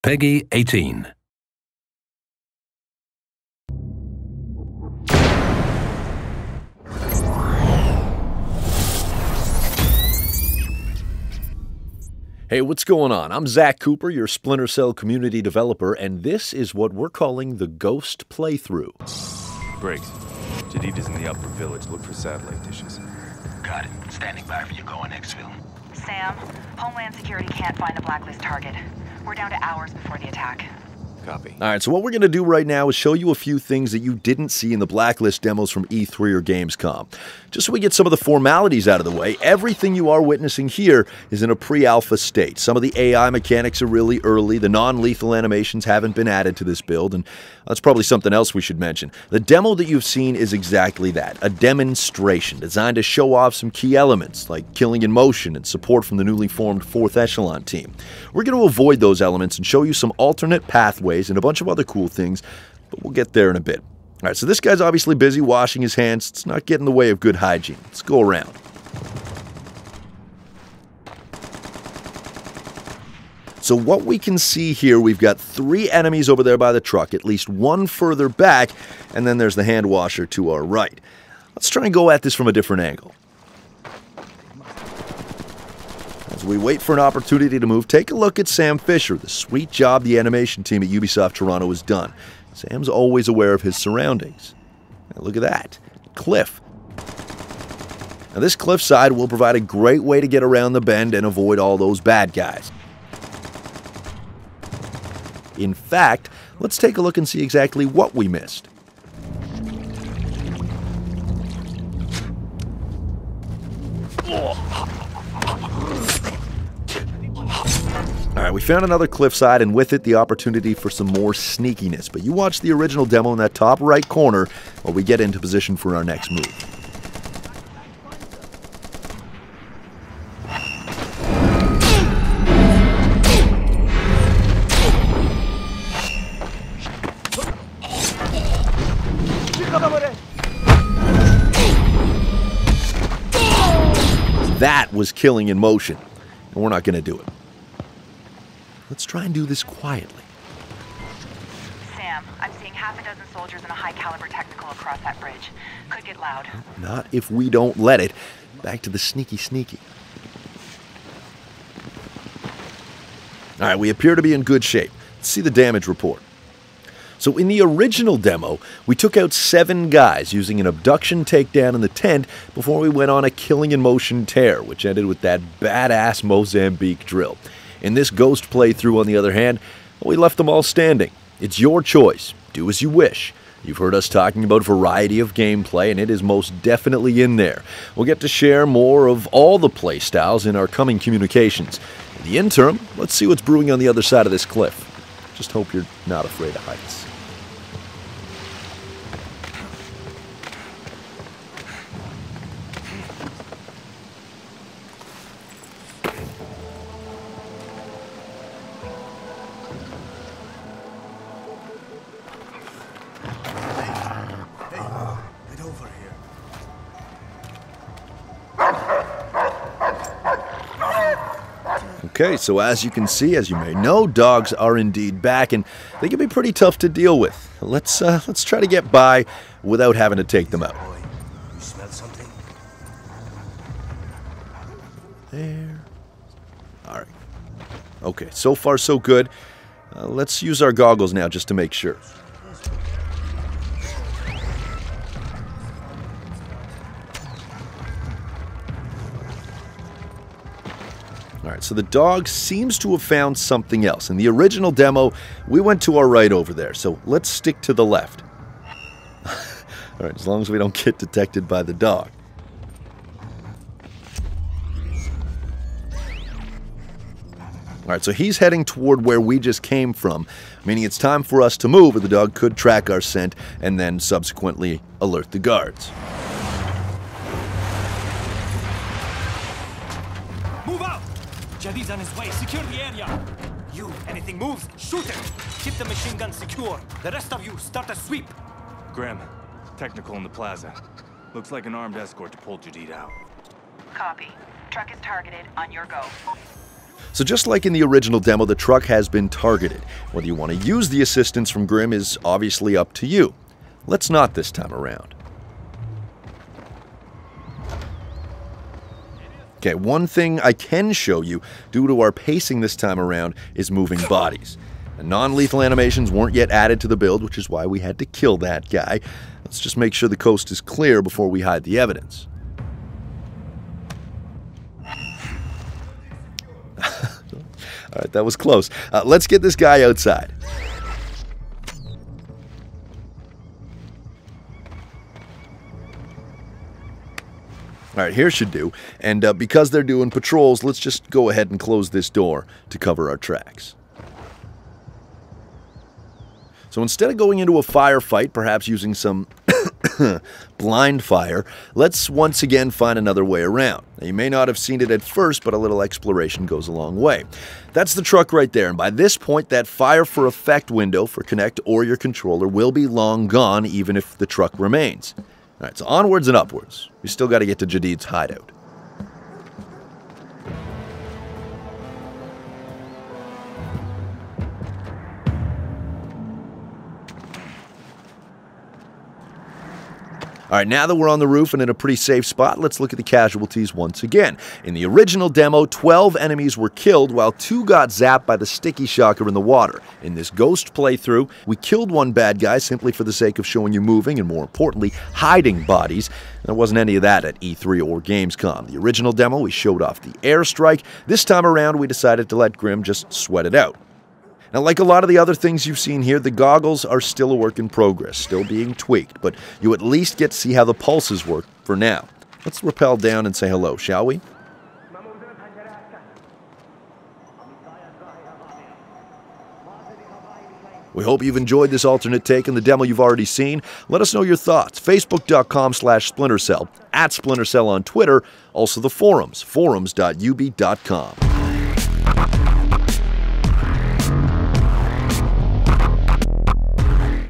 Peggy 18. Hey, what's going on? I'm Zach Cooper, your Splinter Cell community developer, and this is what we're calling the Ghost Playthrough. Briggs, Jadita's in the upper village. Look for satellite dishes. Got it. Standing by for you going exfil. Sam, Homeland Security can't find the Blacklist target. We're down to hours before the attack. Copy. All right, so what we're going to do right now is show you a few things that you didn't see in the Blacklist demos from E3 or Gamescom. Just so we get some of the formalities out of the way, everything you are witnessing here is in a pre-alpha state. Some of the AI mechanics are really early, the non-lethal animations haven't been added to this build, and that's probably something else we should mention. The demo that you've seen is exactly that, a demonstration designed to show off some key elements, like killing in motion and support from the newly formed 4th Echelon team. We're going to avoid those elements and show you some alternate pathways and a bunch of other cool things, but we'll get there in a bit. All right, so this guy's obviously busy washing his hands. It's not getting in the way of good hygiene. Let's go around. So what we can see here, we've got 3 enemies over there by the truck, at least 1 further back, and then there's the hand washer to our right. Let's try and go at this from a different angle. As we wait for an opportunity to move, take a look at Sam Fisher, the sweet job the animation team at Ubisoft Toronto has done. Sam's always aware of his surroundings. Now look at that. Cliff. Now this cliffside will provide a great way to get around the bend and avoid all those bad guys. In fact, let's take a look and see exactly what we missed. Alright, we found another cliffside, and with it the opportunity for some more sneakiness. But you watch the original demo in that top right corner while we get into position for our next move. That was killing in motion, and we're not going to do it. Let's try and do this quietly. Sam, I'm seeing half a dozen soldiers in a high-caliber technical across that bridge. Could get loud. Not if we don't let it. Back to the sneaky. Alright, we appear to be in good shape. Let's see the damage report. So in the original demo, we took out 7 guys using an abduction takedown in the tent before we went on a killing in motion tear, which ended with that badass Mozambique drill. In this Ghost playthrough, on the other hand, we left them all standing. It's your choice. Do as you wish. You've heard us talking about variety of gameplay, and it is most definitely in there. We'll get to share more of all the playstyles in our coming communications. In the interim, let's see what's brewing on the other side of this cliff. Just hope you're not afraid of heights. Okay, so as you can see, as you may know, dogs are indeed back, and they can be pretty tough to deal with. Let's try to get by without having to take them out. You smell something? There. All right. Okay, so far so good. Let's use our goggles now just to make sure. Alright, so the dog seems to have found something else. In the original demo, we went to our right over there, so let's stick to the left. Alright, as long as we don't get detected by the dog. Alright, so he's heading toward where we just came from, meaning it's time for us to move, or the dog could track our scent and then subsequently alert the guards. Move out! Jadid's on his way. Secure the area. You, anything moves, shoot it. Keep the machine gun secure. The rest of you, start a sweep. Graham, technical in the plaza. Looks like an armed escort to pull Jadid out. Copy. Truck is targeted. On your go. So just like in the original demo, the truck has been targeted. Whether you want to use the assistance from Grim is obviously up to you. Let's not this time around. Okay, one thing I can show you, due to our pacing this time around, is moving bodies. And non-lethal animations weren't yet added to the build, which is why we had to kill that guy. Let's just make sure the coast is clear before we hide the evidence. Alright, that was close. Let's get this guy outside. Alright, here should do. And because they're doing patrols, let's just go ahead and close this door to cover our tracks. So instead of going into a firefight, perhaps using some blind fire, let's once again find another way around. Now, you may not have seen it at first, but a little exploration goes a long way. That's the truck right there, and by this point, that fire for effect window for Kinect or your controller will be long gone, even if the truck remains. Alright, so onwards and upwards. We still got to get to Jadid's hideout. Alright, now that we're on the roof and in a pretty safe spot, let's look at the casualties once again. In the original demo, 12 enemies were killed while 2 got zapped by the sticky shocker in the water. In this ghost playthrough, we killed one bad guy simply for the sake of showing you moving and, more importantly, hiding bodies. There wasn't any of that at E3 or Gamescom. The original demo, we showed off the airstrike. This time around, we decided to let Grim just sweat it out. Now, like a lot of the other things you've seen here, the goggles are still a work in progress, still being tweaked, but you at least get to see how the pulses work for now. Let's rappel down and say hello, shall we? We hope you've enjoyed this alternate take on the demo you've already seen. Let us know your thoughts. Facebook.com/SplinterCell, @SplinterCell on Twitter, also the forums, forums.ub.com.